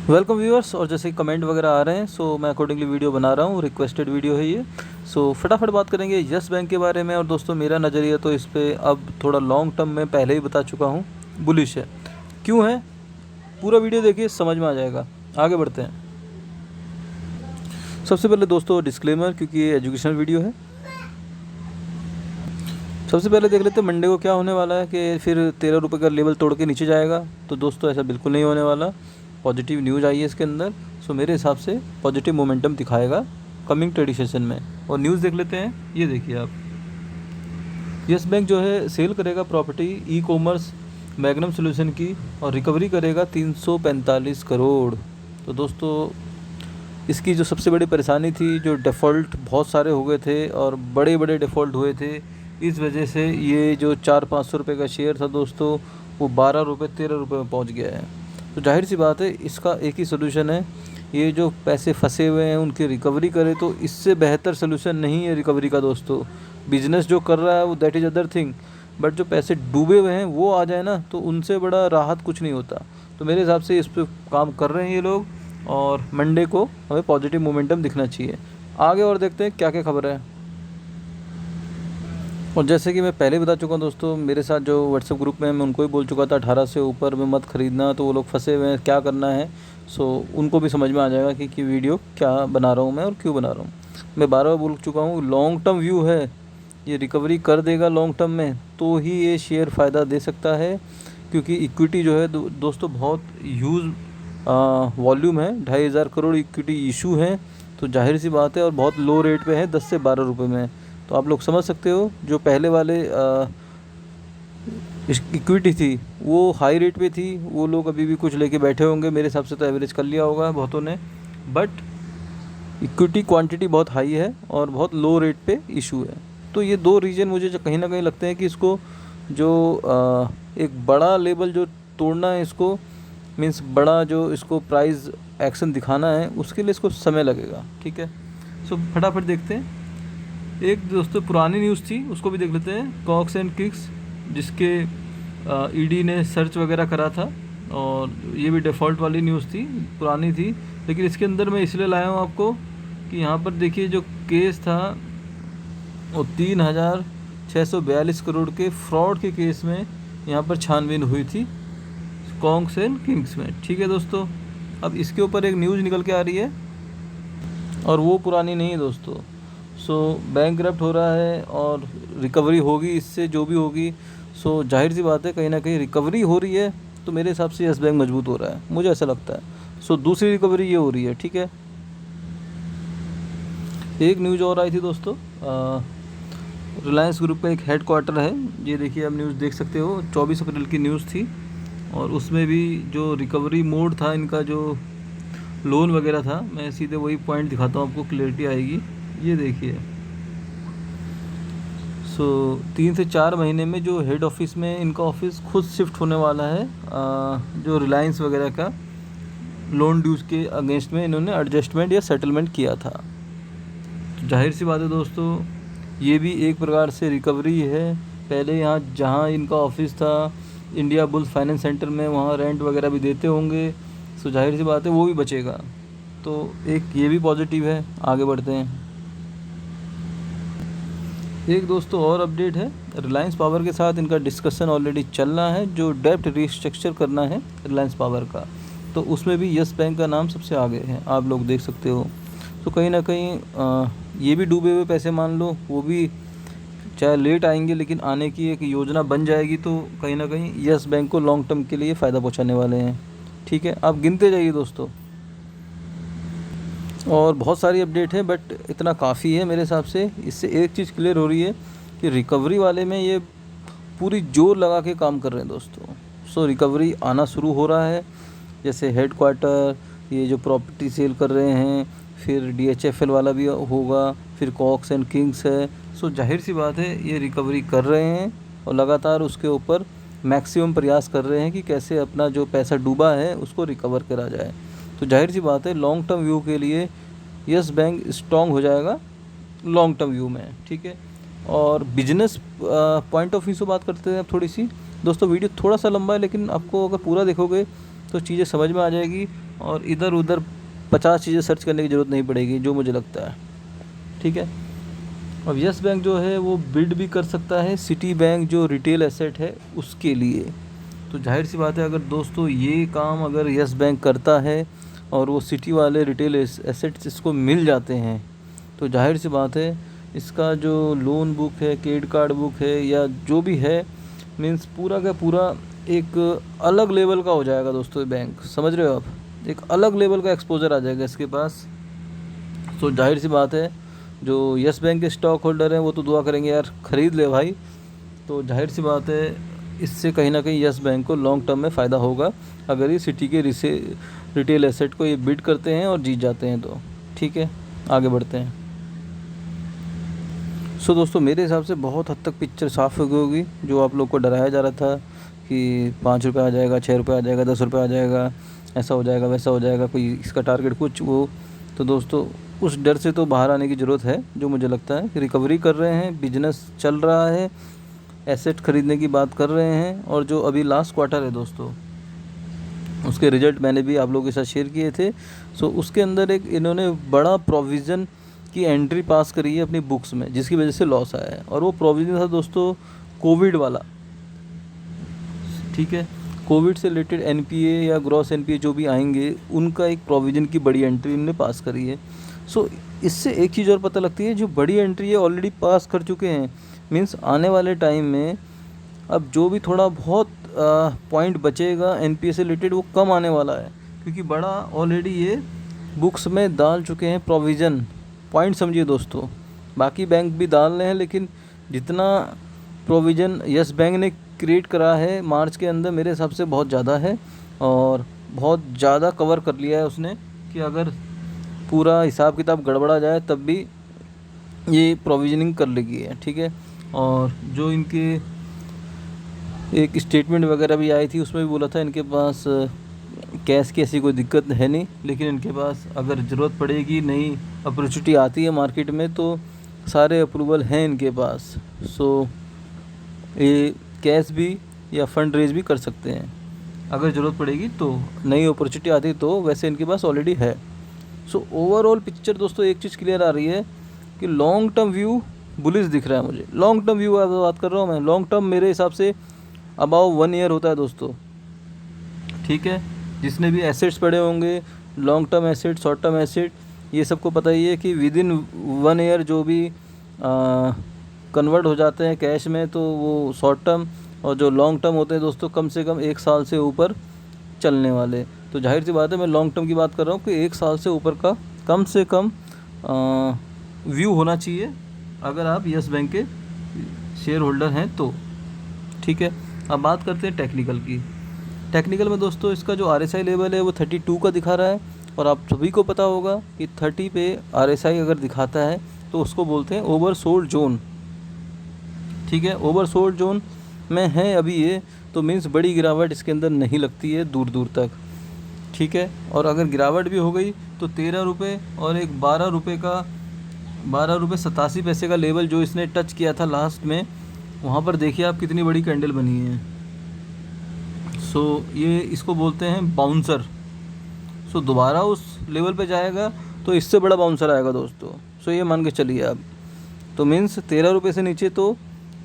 Welcome viewers. और जैसे कि कमेंट वगैरह आ रहे हैं सो मैं अकॉर्डिंगली वीडियो बना रहा हूँ, रिक्वेस्टेड वीडियो है ये। सो फटाफट बात करेंगे यस बैंक के बारे में। और दोस्तों मेरा नज़रिया तो इस पर अब थोड़ा लॉन्ग टर्म में पहले ही बता चुका हूँ, बुलिश है। क्यों है, पूरा वीडियो देखिए समझ में आ जाएगा। आगे बढ़ते हैं। सबसे पहले दोस्तों डिस्क्लेमर, क्योंकि ये एजुकेशनल वीडियो है। सबसे पहले देख लेते हैं मंडे को क्या होने वाला है कि फिर 13 रुपये का लेवल तोड़ के नीचे जाएगा। तो दोस्तों ऐसा बिल्कुल नहीं होने वाला। पॉजिटिव न्यूज़ आई है इसके अंदर। सो मेरे हिसाब से पॉजिटिव मोमेंटम दिखाएगा कमिंग ट्रेडिंग सेशन में। और न्यूज़ देख लेते हैं, ये देखिए आप। यस बैंक जो है सेल करेगा property e commerce magnum solution की, और रिकवरी करेगा 345 करोड़। तो दोस्तों इसकी जो सबसे बड़ी परेशानी थी, जो डिफ़ॉल्ट बहुत सारे हो गए थे और बड़े बड़े डिफ़ॉल्ट हुए थे, इस वजह से ये जो 400-500 रुपये का शेयर था दोस्तों, वो 12 रुपये 13 रुपये में पहुंच गया है। तो जाहिर सी बात है इसका एक ही सोल्यूशन है, ये जो पैसे फंसे हुए हैं उनकी रिकवरी करे। तो इससे बेहतर सोल्यूशन नहीं है रिकवरी का दोस्तों। बिजनेस जो कर रहा है वो that is other thing, but जो पैसे डूबे हुए हैं वो आ जाए ना, तो उनसे बड़ा राहत कुछ नहीं होता। तो मेरे हिसाब से इस पर काम कर रहे हैं ये लोग, और मंडे को हमें पॉजिटिव मोमेंटम दिखना चाहिए। आगे और देखते हैं क्या क्या खबर है। और जैसे कि मैं पहले बता चुका हूँ दोस्तों, मेरे साथ जो व्हाट्सएप ग्रुप में मैं उनको ही बोल चुका था 18 से ऊपर में मत ख़रीदना। तो वो लोग फंसे हुए हैं, क्या करना है। सो उनको भी समझ में आ जाएगा कि वीडियो क्या बना रहा हूँ मैं और क्यों बना रहा हूँ। मैं बार बार बोल चुका हूँ, लॉन्ग टर्म व्यू है, ये रिकवरी कर देगा लॉन्ग टर्म में तो ही ये शेयर फ़ायदा दे सकता है। क्योंकि इक्विटी जो है दोस्तों बहुत ह्यूज वॉल्यूम है, 2500 करोड़ इक्विटी इशू है। तो जाहिर सी बात है, और बहुत लो रेट पे है, 10 से 12 रुपये में। तो आप लोग समझ सकते हो, जो पहले वाले इक्विटी थी वो हाई रेट पे थी, वो लोग अभी भी कुछ लेके बैठे होंगे। मेरे हिसाब से तो एवरेज कर लिया होगा बहुतों ने, बट इक्विटी क्वांटिटी बहुत हाई है और बहुत लो रेट पे इशू है। तो ये दो रीज़न मुझे जो कहीं ना कहीं लगते हैं कि इसको जो एक बड़ा लेवल जो तोड़ना है इसको, मीन्स बड़ा जो इसको प्राइस एक्शन दिखाना है, उसके लिए इसको समय लगेगा। ठीक है, सो फटाफट देखते हैं। एक दोस्तों पुरानी न्यूज़ थी, उसको भी देख लेते हैं। कॉक्स एंड किंग्स, जिसके ईडी ने सर्च वगैरह करा था, और ये भी डिफ़ॉल्ट वाली न्यूज़ थी, पुरानी थी। लेकिन इसके अंदर मैं इसलिए लाया हूँ आपको कि यहाँ पर देखिए जो केस था वो 3642 करोड़ के फ्रॉड के केस में यहाँ पर छानबीन हुई थी कॉक्स एंड किंग्स में। ठीक है दोस्तों, अब इसके ऊपर एक न्यूज़ निकल के आ रही है, और वो पुरानी नहीं है दोस्तों। सो बैंकक्रप्ट हो रहा है और रिकवरी होगी इससे, जो भी होगी। सो जाहिर सी बात है, कहीं ना कहीं रिकवरी हो रही है, तो मेरे हिसाब से यस बैंक मजबूत हो रहा है, मुझे ऐसा लगता है। सो दूसरी रिकवरी ये हो रही है। ठीक है, एक न्यूज़ और आई थी दोस्तों, रिलायंस ग्रुप का एक हेड क्वार्टर है, ये देखिए आप न्यूज़ देख सकते हो, 24 अप्रैल की न्यूज़ थी। और उसमें भी जो रिकवरी मोड था इनका, जो लोन वगैरह था, मैं सीधे वही पॉइंट दिखाता हूँ आपको, क्लियरिटी आएगी। ये देखिए, सो 3 से 4 महीने में जो हेड ऑफिस में इनका ऑफिस खुद शिफ्ट होने वाला है, जो रिलायंस वगैरह का लोन ड्यूज के अगेंस्ट में इन्होंने एडजस्टमेंट या सेटलमेंट किया था। तो जाहिर सी बात है दोस्तों, ये भी एक प्रकार से रिकवरी है। पहले यहाँ जहाँ इनका ऑफिस था इंडिया बुल्स फाइनेंस सेंटर में, वहाँ रेंट वगैरह भी देते होंगे। सो जाहिर सी बात है वो भी बचेगा। तो एक ये भी पॉजिटिव है। आगे बढ़ते हैं। एक दोस्तों और अपडेट है, रिलायंस पावर के साथ इनका डिस्कशन ऑलरेडी चल रहा है, जो डेप्ट रिस्ट्रक्चर करना है रिलायंस पावर का। तो उसमें भी यस बैंक का नाम सबसे आगे है, आप लोग देख सकते हो। तो कहीं ना कहीं ये भी डूबे हुए पैसे मान लो, वो भी चाहे लेट आएंगे लेकिन आने की एक योजना बन जाएगी। तो कहीं ना कहीं यस बैंक को लॉन्ग टर्म के लिए फ़ायदा पहुँचाने वाले हैं। ठीक है, आप गिनते जाइए दोस्तों। और बहुत सारी अपडेट है, बट इतना काफ़ी है मेरे हिसाब से। इससे एक चीज़ क्लियर हो रही है कि रिकवरी वाले में ये पूरी जोर लगा के काम कर रहे हैं दोस्तों। सो रिकवरी आना शुरू हो रहा है, जैसे हेड क्वार्टर, ये जो प्रॉपर्टी सेल कर रहे हैं, फिर DHFL वाला भी होगा, फिर कॉक्स एंड किंग्स है। सो जाहिर सी बात है ये रिकवरी कर रहे हैं, और लगातार उसके ऊपर मैक्सिमम प्रयास कर रहे हैं कि कैसे अपना जो पैसा डूबा है उसको रिकवर करा जाए। तो जाहिर सी बात है लॉन्ग टर्म व्यू के लिए यस बैंक स्ट्रॉन्ग हो जाएगा लॉन्ग टर्म व्यू में। ठीक है, और बिजनेस पॉइंट ऑफ व्यू से बात करते हैं अब थोड़ी सी दोस्तों। वीडियो थोड़ा सा लंबा है, लेकिन आपको अगर पूरा देखोगे तो चीज़ें समझ में आ जाएगी। और इधर उधर 50 चीज़ें सर्च करने की ज़रूरत नहीं पड़ेगी, जो मुझे लगता है। ठीक है। अब यस बैंक जो है वो बिड भी कर सकता है सिटी बैंक जो रिटेल एसेट है उसके लिए। तो जाहिर सी बात है, अगर दोस्तों ये काम अगर यस बैंक करता है और वो सिटी वाले रिटेल एसेट्स इसको मिल जाते हैं, तो जाहिर सी बात है इसका जो लोन बुक है, क्रेडिट कार्ड बुक है, या जो भी है, मीन्स पूरा का पूरा एक अलग लेवल का हो जाएगा दोस्तों ये बैंक। समझ रहे हो आप, एक अलग लेवल का एक्सपोजर आ जाएगा इसके पास। तो जाहिर सी बात है जो यस बैंक के स्टॉक होल्डर हैं वो तो दुआ करेंगे यार ख़रीद ले भाई। तो जाहिर सी बात है इससे कहीं ना कहीं यस बैंक को लॉन्ग टर्म में फ़ायदा होगा अगर ये सिटी के रिटेल एसेट को ये बिड करते हैं और जीत जाते हैं तो। ठीक है, आगे बढ़ते हैं। सो दोस्तों मेरे हिसाब से बहुत हद तक पिक्चर साफ़ हो गई होगी। जो आप लोग को डराया जा रहा था कि 5 रुपये आ जाएगा, 6 रुपये आ जाएगा, 10 रुपये आ जाएगा, ऐसा हो जाएगा वैसा हो जाएगा, कोई इसका टारगेट कुछ वो, तो दोस्तों उस डर से तो बाहर आने की ज़रूरत है। जो मुझे लगता है कि रिकवरी कर रहे हैं, बिजनेस चल रहा है, एसेट ख़रीदने की बात कर रहे हैं, और जो अभी लास्ट क्वार्टर है दोस्तों उसके रिजल्ट मैंने भी आप लोगों के साथ शेयर किए थे। सो उसके अंदर एक इन्होंने बड़ा प्रोविज़न की एंट्री पास करी है अपनी बुक्स में, जिसकी वजह से लॉस आया है। और वो प्रोविज़न था दोस्तों कोविड वाला। ठीक है, कोविड से रिलेटेड एनपीए या ग्रॉस एनपीए जो भी आएंगे उनका एक प्रोविज़न की बड़ी एंट्री इन्होंने पास करी है। सो इससे एक चीज़ और पता लगती है, जो बड़ी एंट्री है ऑलरेडी पास कर चुके हैं, मीन्स आने वाले टाइम में अब जो भी थोड़ा बहुत पॉइंट बचेगा एनपीए से रिलेटेड वो कम आने वाला है, क्योंकि बड़ा ऑलरेडी ये बुक्स में डाल चुके हैं प्रोविज़न। पॉइंट समझिए दोस्तों, बाकी बैंक भी डाल रहे हैं, लेकिन जितना प्रोविज़न यस बैंक ने क्रिएट करा है मार्च के अंदर मेरे हिसाब से बहुत ज़्यादा है, और बहुत ज़्यादा कवर कर लिया है उसने कि अगर पूरा हिसाब किताब गड़बड़ा जाए तब भी ये प्रोविजनिंग कर लेगी है। ठीक है, और जो इनके एक स्टेटमेंट वगैरह भी आई थी उसमें भी बोला था इनके पास कैश की ऐसी कोई दिक्कत है नहीं, लेकिन इनके पास अगर ज़रूरत पड़ेगी, नई अपॉर्चुनिटी आती है मार्केट में, तो सारे अप्रूवल हैं इनके पास। सो ये कैश भी या फंड रेज भी कर सकते हैं अगर ज़रूरत पड़ेगी, तो नई अपॉर्चुनिटी आती तो वैसे इनके पास ऑलरेडी है। सो ओवरऑल पिक्चर दोस्तों एक चीज़ क्लियर आ रही है कि लॉन्ग टर्म व्यू बुलिश दिख रहा है मुझे। लॉन्ग टर्म व्यू बात कर रहा हूँ मैं, लॉन्ग टर्म मेरे हिसाब से अबाउ 1 ईयर होता है दोस्तों। ठीक है, जिसने भी एसेट्स पड़े होंगे, long term asset, short term asset, ये सबको पता ही है कि विद इन 1 ईयर जो भी कन्वर्ट हो जाते हैं कैश में तो वो शॉर्ट टर्म, और जो लॉन्ग टर्म होते हैं दोस्तों कम से कम 1 साल से ऊपर चलने वाले। तो जाहिर सी बात है मैं लॉन्ग टर्म की बात कर रहा हूँ कि 1 साल से ऊपर का कम से कम व्यू होना चाहिए अगर आप यस बैंक के शेयर होल्डर हैं तो। ठीक है, अब बात करते हैं टेक्निकल की। टेक्निकल में दोस्तों इसका जो RSI लेवल है वो 32 का दिखा रहा है, और आप सभी को पता होगा कि 30 पे RSI अगर दिखाता है तो उसको बोलते हैं ओवरसोल्ड जोन। ठीक है, ओवरसोल्ड जोन में है अभी ये, तो मीन्स बड़ी गिरावट इसके अंदर नहीं लगती है दूर दूर तक। ठीक है, और अगर गिरावट भी हो गई तो 13 रुपये और एक 12 रुपये का 12 रुपये 87 पैसे का लेवल जो इसने टच किया था लास्ट में, वहाँ पर देखिए आप कितनी बड़ी कैंडल बनी है। सो ये इसको बोलते हैं बाउंसर। सो दोबारा उस लेवल पे जाएगा तो इससे बड़ा बाउंसर आएगा दोस्तों। सो ये मान के चलिए आप, तो मीन्स 13 रुपये से नीचे तो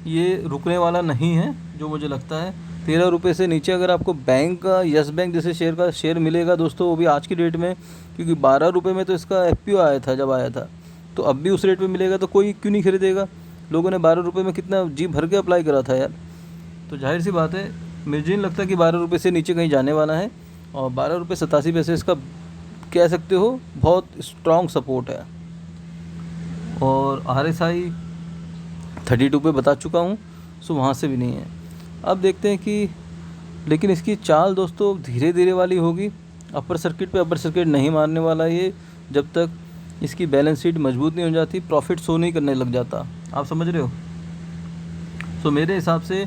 ये रुकने वाला नहीं है जो मुझे लगता है। 13 रुपये से नीचे अगर आपको बैंक का, यस बैंक जैसे शेयर का शेयर मिलेगा दोस्तों, वो भी आज की डेट में, क्योंकि 12 रुपये में तो इसका FPO आया था जब आया था, तो अब भी उस रेट पे मिलेगा तो कोई क्यों नहीं खरीदेगा। लोगों ने 12 रुपये में कितना जी भर के अप्लाई करा था यार। तो जाहिर सी बात है मुझे नहीं लगता कि 12 रुपये से नीचे कहीं जाने वाला है, और 12 रुपये 87 पैसे इसका कह सकते हो बहुत स्ट्रॉन्ग सपोर्ट है। और RSI 32 पे बता चुका हूँ, सो वहाँ से भी नहीं है। अब देखते हैं कि, लेकिन इसकी चाल दोस्तों धीरे धीरे वाली होगी। अपर सर्किट पे अपर सर्किट नहीं मारने वाला ये जब तक इसकी बैलेंस शीट मजबूत नहीं हो जाती, प्रॉफिट शो नहीं करने लग जाता। आप समझ रहे हो। सो मेरे हिसाब से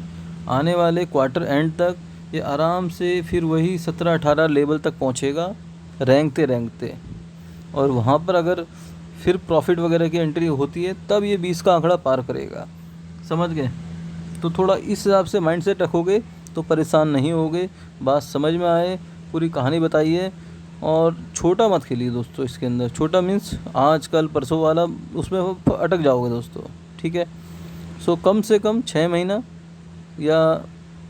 आने वाले क्वार्टर एंड तक ये आराम से फिर वही 17-18 लेवल तक पहुँचेगा रेंगते, और वहाँ पर अगर फिर प्रॉफिट वगैरह की एंट्री होती है तब ये 20 का आंकड़ा पार करेगा। समझ गए। तो थोड़ा इस हिसाब से माइंडसेट रखोगे तो परेशान नहीं होगे। बात समझ में आए, पूरी कहानी बताइए, और छोटा मत खेलिए दोस्तों। इसके अंदर छोटा मीन्स आज कल परसों वाला, उसमें अटक जाओगे दोस्तों, ठीक है। सो कम से कम 6 महीना या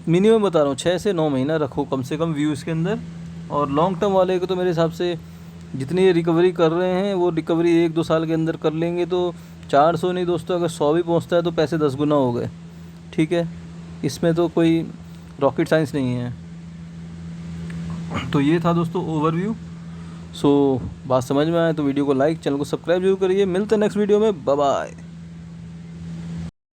मिनिमम बता रहा हूँ 6 से 9 महीना रखो कम से कम व्यू इसके अंदर। और लॉन्ग टर्म वाले को तो मेरे हिसाब से जितनी ये रिकवरी कर रहे हैं वो रिकवरी 1-2 साल के अंदर कर लेंगे तो 400 नहीं दोस्तों, अगर 100 भी पहुंचता है तो पैसे 10 गुना हो गए, ठीक है। इसमें तो कोई रॉकेट साइंस नहीं है। तो ये था दोस्तों ओवरव्यू। सो बात समझ में आए तो वीडियो को लाइक, चैनल को सब्सक्राइब जरूर करिए। मिलते हैं नेक्स्ट वीडियो में, बाय बाय।